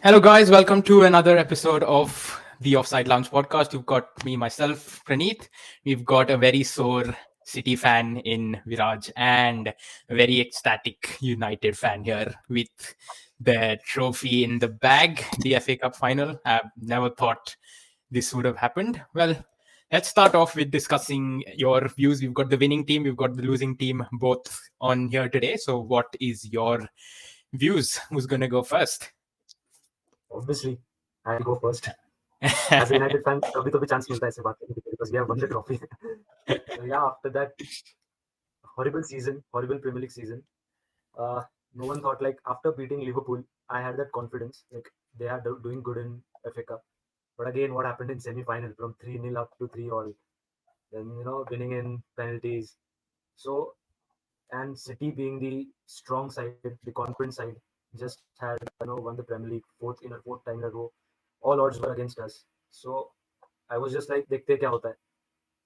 Hello, guys. Welcome to another episode of the Offside Lounge podcast. You've got me, myself, Praneeth. We've got a very sore City fan in Viraj and a very ecstatic United fan here with the trophy in the bag, the FA Cup final. I've never thought this would have happened. Well, let's start off with discussing your views. We've got the winning team, we've got the losing team both on here today. So, what is your views? Who's going to go first? Obviously, I'll go first. As a United fan, कभी तो भी chance मिलता है ऐसे बात करने के लिए because we have won the trophy. So yeah, after that horrible season, horrible Premier League season, no one thought like after beating Liverpool, I had that confidence like they are doing good in FA Cup. But again, what happened in semi-final from 3-0 up to 3-all, then winning in penalties. So and City being the strong side, the confident side, just had won the Premier League fourth time in a row. All odds were against us. So I was just like, देखते क्या होता है.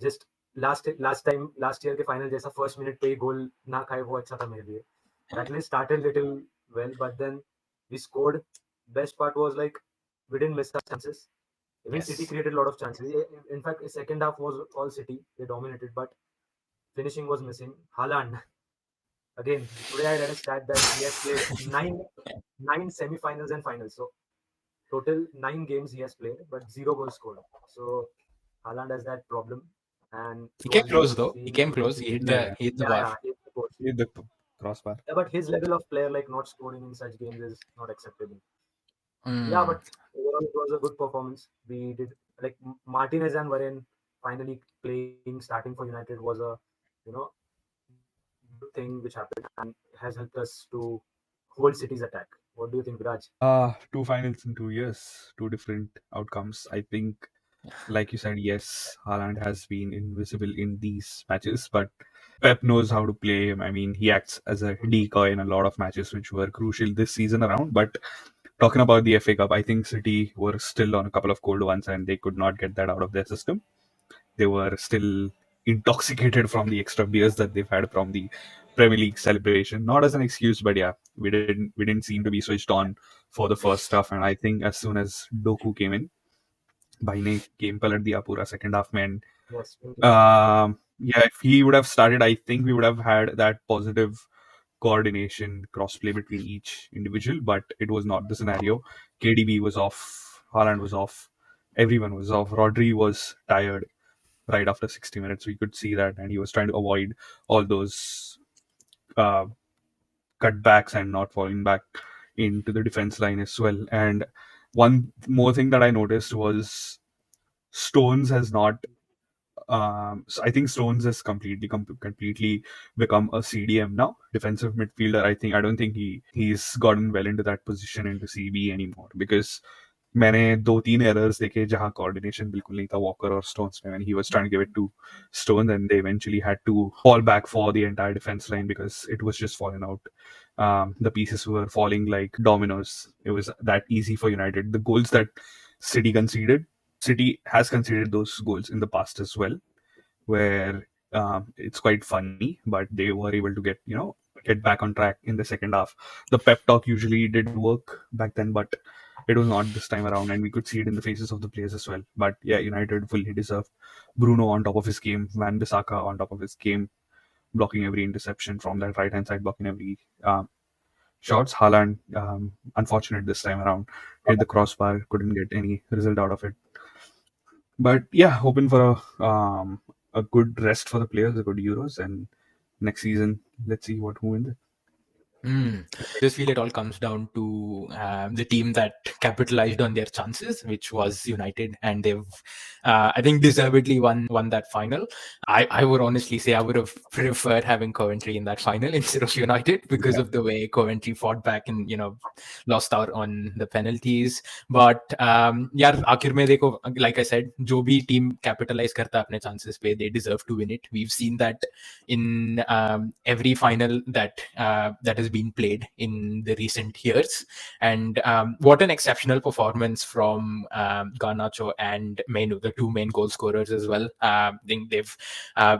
Just last year के final जैसा first minute पे ही goal ना खाए वो अच्छा था मेरे लिए. At least started little well, but then we scored. Best part was like we didn't miss our chances. Even Yes. City created a lot of chances. In fact, the second half was all City. They dominated, but finishing was missing. Haaland. Again, today I read a stat that he has played nine semi-finals and finals. So total 9 games he has played, but 0 goals scored. So Haaland has that problem, and He it came was close nice to though. see He him. came close. He hit the Yeah, he hit the Yeah, bar. yeah, it's the coach. hit the crossbar. Yeah, but his level of player like not scoring in such games is not acceptable. Yeah, Mm. but overall it was a good performance. We did like Martinez and Varane finally playing starting for United was a you know good thing which happened and has helped us to hold City's attack. What do you think, Viraj? Two finals in 2 years, two different outcomes. I think, like you said, yes, Haaland has been invisible in these matches, but Pep knows how to play him. I mean, he acts as a decoy in a lot of matches which were crucial this season around. But talking about the FA Cup, I think City were still on a couple of cold ones and they could not get that out of their system. They were still intoxicated from the extra beers that they've had from the Premier League celebration. Not as an excuse, but yeah, we didn't seem to be switched on for the first half. And I think as soon as Doku came in, Baine came palat diya pura second half man. Yes. Yeah, if he would have started, I think we would have had that positive coordination, crossplay between each individual, but it was not the scenario. KDB was off, Haaland was off, everyone was off. Rodri was tired right after 60 minutes. We could see that, and he was trying to avoid all those uh, cutbacks and not falling back into the defense line as well. And one more thing that I noticed was Stones has not. So I think Stones has completely become a CDM now, defensive midfielder. I don't think he's gotten well into that position into CB anymore because मैंने 2-3 errors देखे जहाँ coordination बिल्कुल नहीं था Walker or Stones में when he was trying to give it to Stones, and they eventually had to fall back for the entire defense line because it was just falling out. The pieces were falling like dominoes. It was that easy for United. The goals that City conceded, City has conceded those goals in the past as well, where it's quite funny, but they were able to get back on track in the second half. The pep talk usually did work back then, but it was not this time around, and we could see it in the faces of the players as well. But yeah, United fully deserved. Bruno on top of his game, Van Bissaka on top of his game, blocking every interception from that right hand side, blocking every shots. Haaland, unfortunate this time around, hit the crossbar, couldn't get any result out of it. But yeah, hoping for a good rest for the players, a good Euros, and next season, let's see who wins it. Just feel it all comes down to the team that capitalized on their chances, which was United, and they've, I think, deservedly won that final. I would honestly say I would have preferred having Coventry in that final instead of United because of the way Coventry fought back and lost out on the penalties. But यार आखिर में देखो, like I said, जो भी team capitalize करता है अपने chances पे, they deserve to win it. We've seen that in every final that has been played in the recent years. And what an exceptional performance from Garnacho and Menu, the two main goal scorers as well. I think they've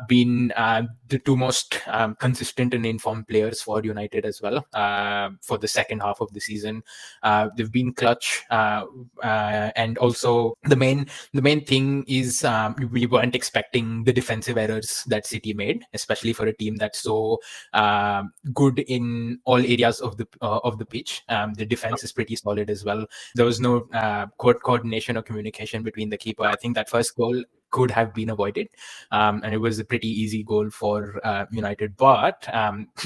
been the two most consistent and informed players for United as well for the second half of the season. They've been clutch, and also the main thing is we weren't expecting the defensive errors that City made, especially for a team that's so good in all areas of the pitch. The defense is pretty solid as well. There was no coordination or communication between the keeper. I think that first goal could have been avoided, and it was a pretty easy goal for United. But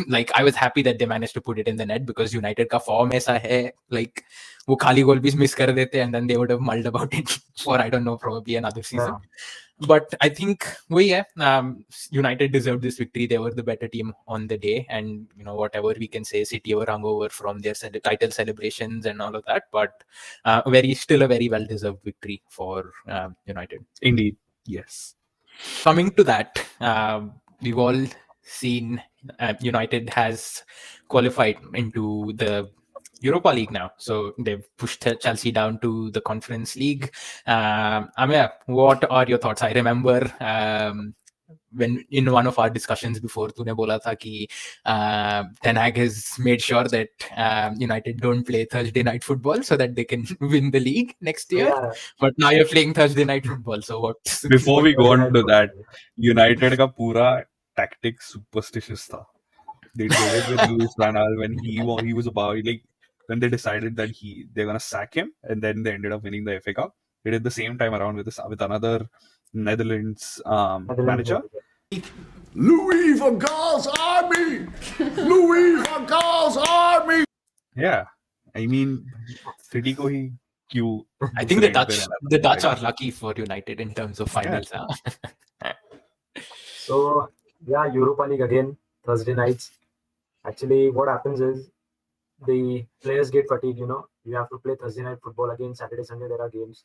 like, I was happy that they managed to put it in the net, because United का form ऐसा है, like वो खाली goal भी miss कर देते, and then they would have mulled about it for, I don't know, probably another season. But I think United deserved this victory. They were the better team on the day, and whatever we can say, City were hungover from their title celebrations and all of that. But still a very well deserved victory for United. Indeed, yes. Coming to that, we've all seen United has qualified into the Europa League now, so they've pushed Chelsea down to the Conference League. Amir, what are your thoughts? I remember when in one of our discussions before, तूने बोला था कि Ten Hag has made sure that United don't play Thursday night football so that they can win the league next year. Yeah. But now you're playing Thursday night football. So what? Before we go on to that, United का पूरा tactic superstitious था. They did it with Luis Van Gaal when he was about, like, when they decided that they're gonna sack him, and then they ended up winning the FA Cup. They did the same time around with another Netherlands manager. Louis van Gaal's army! Louis van Gaal's army! Yeah, I mean, City ko hi kyun? I think the Dutch are lucky for United in terms of finals. Yeah. So yeah, Europa League again, Thursday nights. Actually, what happens is the players get fatigued. You have to play Thursday night football again. Saturday, Sunday there are games,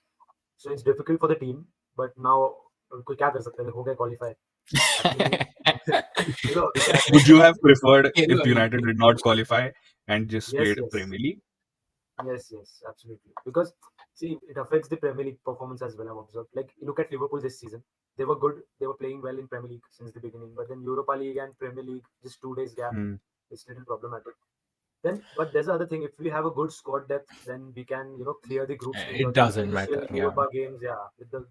so it's difficult for the team. But now, कोई क्या कर सकते हैं? हो गए qualify. Would you have preferred if United did not qualify and just played Premier League? Yes, absolutely. Because see, it affects the Premier League performance as well. I've observed. Like, you look at Liverpool this season; they were good. They were playing well in Premier League since the beginning. But then Europa League and Premier League, just 2 days gap, it's little problematic. But there's the other thing. If we have a good squad depth, then we can, clear the groups. It doesn't matter. Europa games, with the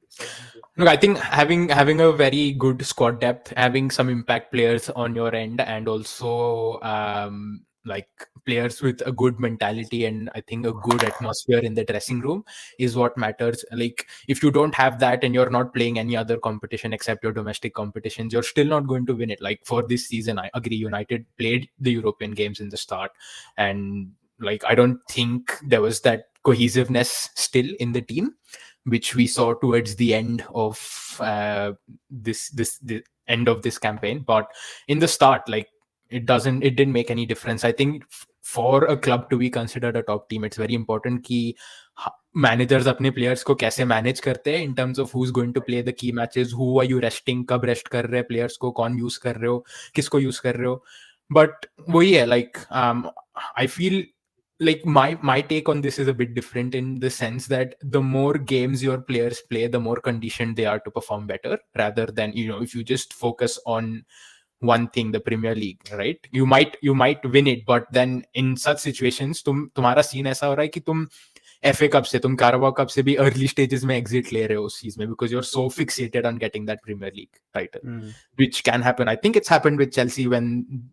Look, I think having a very good squad depth, having some impact players on your end, and also like players with a good mentality and I think a good atmosphere in the dressing room is what matters. Like, if you don't have that and you're not playing any other competition except your domestic competitions, you're still not going to win it. Like, for this season, I agree, United played the European games in the start, and like, I don't think there was that cohesiveness still in the team, which we saw towards the end of the end of this campaign. But in the start, like, it didn't make any difference. I think for a club to be considered a top team, it's very important कि managers अपने players को कैसे manage करते हैं in terms of who's going to play the key matches, who are you resting, कब rest कर रहे हैं players को, कौन use कर रहे हो, किसको use कर रहे हो. But वही है, like, I feel like my take on this is a bit different in the sense that the more games your players play, the more conditioned they are to perform better, rather than, if you just focus on one thing, the Premier League, right? You might win it, but then in such situations तुम्हारा scene ऐसा हो रहा है कि तुम FA Cup से, तुम Carabao Cup से भी early stages में exit ले रहे हो उस चीज में, because you're so fixated on getting that Premier League title, which can happen. I think it's happened with Chelsea when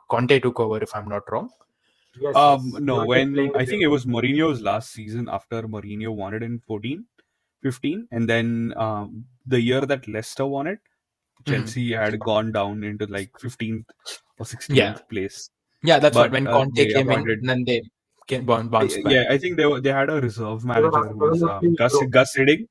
Conte took over, if I'm not wrong. Yes, no, I think it was Mourinho's last season after Mourinho won it in 14-15, and then the year that Leicester won it, Chelsea had gone down into like 15th or 16th place. Yeah, that's what, when Conte came in, and then they bounced back. Yeah, I think they had a reserve manager who was Gus Hiddink.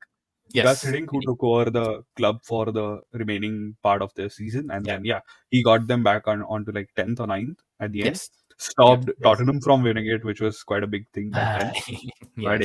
Yes. Gus Hiddink, who took over the club for the remaining part of the season, and then he got them back onto like 10th or 9th at the end. Stopped Tottenham from winning it, which was quite a big thing back then. But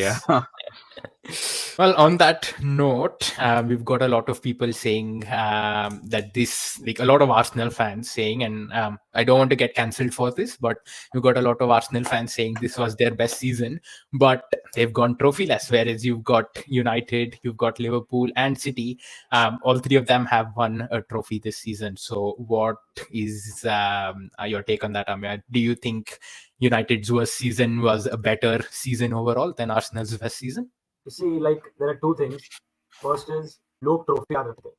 Well, on that note, we've got a lot of people saying that this, like a lot of Arsenal fans saying, and I don't want to get cancelled for this, but we've got a lot of Arsenal fans saying this was their best season, but they've gone trophyless. Whereas you've got United, you've got Liverpool, and City. All three of them have won a trophy this season. So, what is your take on that, Amir? Do you think United's worst season was a better season overall than Arsenal's best season? You see, like there are two things. First is लोग trophy याद रखते हैं.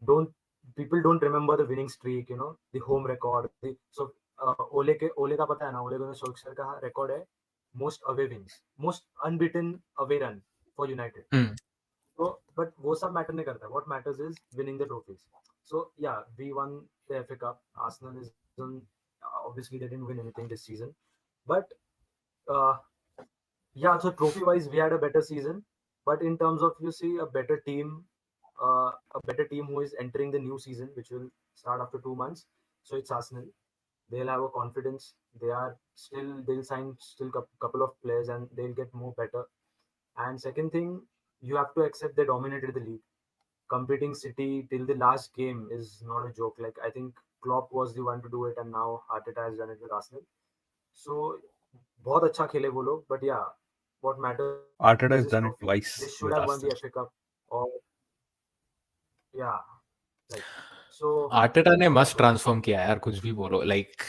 Don't people don't remember the winning streak, you know, the home record. So Ole का पता है ना, Ole Gunnar Solskjaer का record है most away wins, most unbeaten away run for United. So, but वो सब matter नहीं करता. What matters is winning the trophies. So yeah, we won the FA Cup. Arsenal is obviously they didn't win anything this season, but uh, yeah, so trophy wise we had a better season, but in terms of you see a better team, who is entering the new season which will start after 2 months. So it's Arsenal. They'll have a confidence. They'll sign still couple of players and they'll get more better. And second thing, you have to accept they dominated the league. Competing City till the last game is not a joke. Like I think Klopp was the one to do it, and now Arteta has done it with Arsenal. So बहुत अच्छा खेले वो लोग, but yeah, what matters Arteta is has done it trophy. twice They should with have won the Arsenal. FA Cup, or yeah, like so. Arteta ने मस्त transform किया यार, कुछ भी बोलो. Like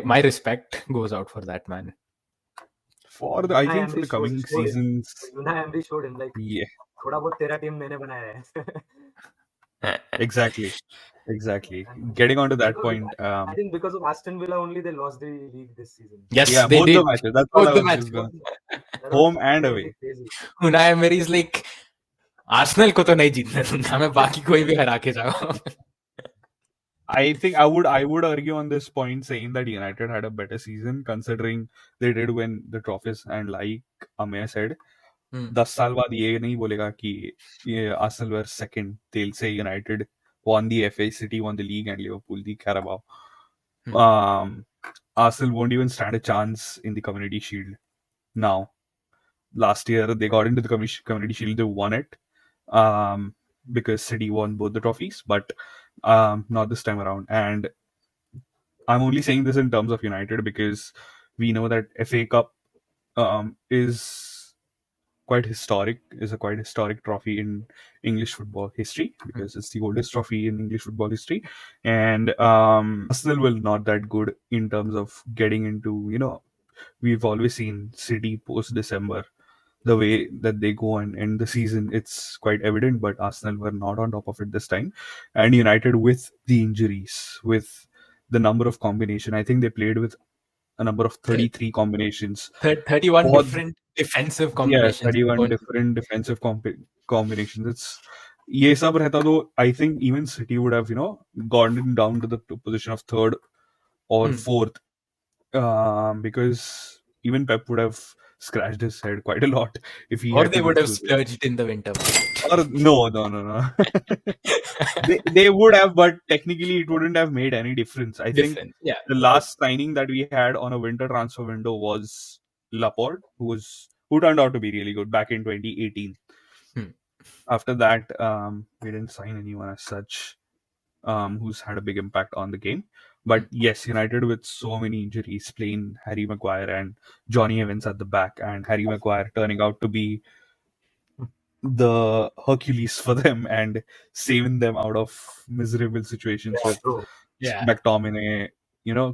my respect goes out for that man. I think for the coming seasons, Unai Emery showed him like yeah, थोड़ा बहुत तेरा टीम मैंने बनाया है. exactly. Getting on to that point, I think because of Aston Villa only they lost the league this season. Yes, yeah, they both did. the matches. That's all Both I the was just matches. gonna. Home and away. Crazy. Unai Emery is like, Arsenal को तो नहीं जीतने दूंगा मैं, बाकी कोई भी हरा के जाओ. I think I would argue on this point saying that United had a better season considering they did win the trophies, and like Amir said, 10 साल बाद ये नहीं बोलेगा कि ये Arsenal were second. They'll say United won the FA, City won the league, and Liverpool the Carabao. Arsenal won't even stand a chance in the Community Shield now. Last year they got into the Community Shield, they won it because City won both the trophies, but not this time around. And I'm only saying this in terms of United because we know that FA Cup is a quite historic trophy in English football history because it's the oldest trophy in English football history. And Arsenal will not that good in terms of getting into, we've always seen City post December, the way that they go and end the season, it's quite evident, but Arsenal were not on top of it this time. And United, with the injuries, with the number of combination, I think they played with a number of 33 combinations. 31 different defensive combinations. Yeah, 31 different defensive combinations. It's ये सब रहता तो I think even City would have, gone down to the position of third or fourth, because even Pep would have scratched his head quite a lot if he or had they to would go have through this. splurged in the winter market. Or no. they would have, but technically it wouldn't have made any difference. I think the last signing that we had on a winter transfer window was Laporte, who turned out to be really good back in 2018. After that, we didn't sign anyone as such who's had a big impact on the game. But yes, United with so many injuries, playing Harry Maguire and Johnny Evans at the back, and Harry Maguire turning out to be the Hercules for them and saving them out of miserable situations with McTominay,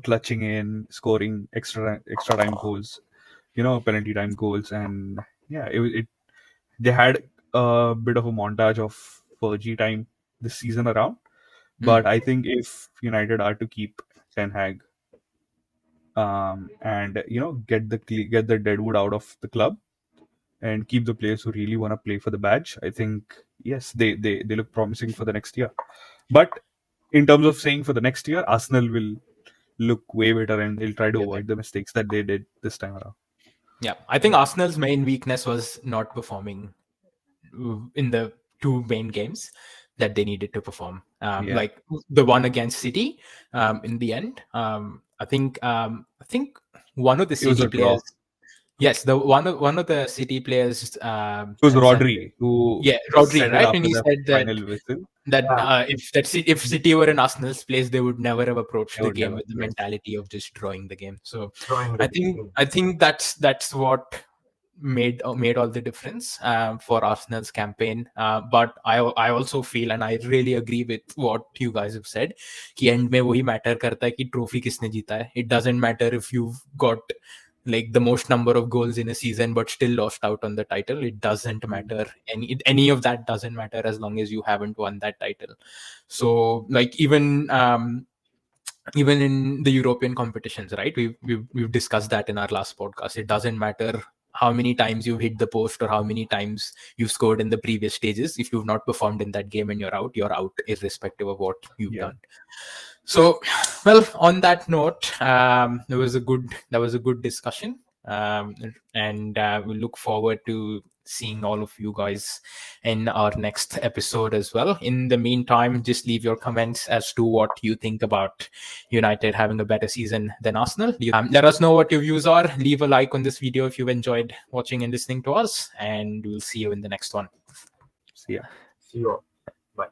clutching in, scoring extra time goals, penalty time goals, and they had a bit of a montage of Fergie time this season around. But I think if United are to keep Ten Hag, and get the deadwood out of the club and keep the players who really want to play for the badge, I think yes, they look promising for the next year. But in terms of saying for the next year, Arsenal will look way better and they'll try to avoid the mistakes that they did this time around. Yeah, I think Arsenal's main weakness was not performing in the two main games that they needed to perform. Like the one against City, in the end, I think one of the City players. Yes, the one of the City players. It was said Rodri who Rodri, said it right? And after he the said that final whistle. if City were in Arsenal's place, they would never have approached They the would game never. with the Yes. mentality of just drawing the game. So Drawing the game. I think that's what made all the difference for Arsenal's campaign. But I also feel, and I really agree with what you guys have said, कि end में वही matter करता है कि trophy किसने जीता है. It doesn't matter if you've got like the most number of goals in a season but still lost out on the title. It doesn't matter. Any of that doesn't matter as long as you haven't won that title. So like even in the European competitions, right? We've discussed that in our last podcast. It doesn't matter how many times you've hit the post or how many times you've scored in the previous stages. If you've not performed in that game and you're out, irrespective of what you've done. So, well, on that note, that was a good discussion, and we look forward to seeing all of you guys in our next episode as well. In the meantime, just leave your comments as to what you think about United having a better season than Arsenal. Let us know what your views are. Leave a like on this video if you've enjoyed watching and listening to us, and we'll see you in the next one. See ya. See you all. Bye.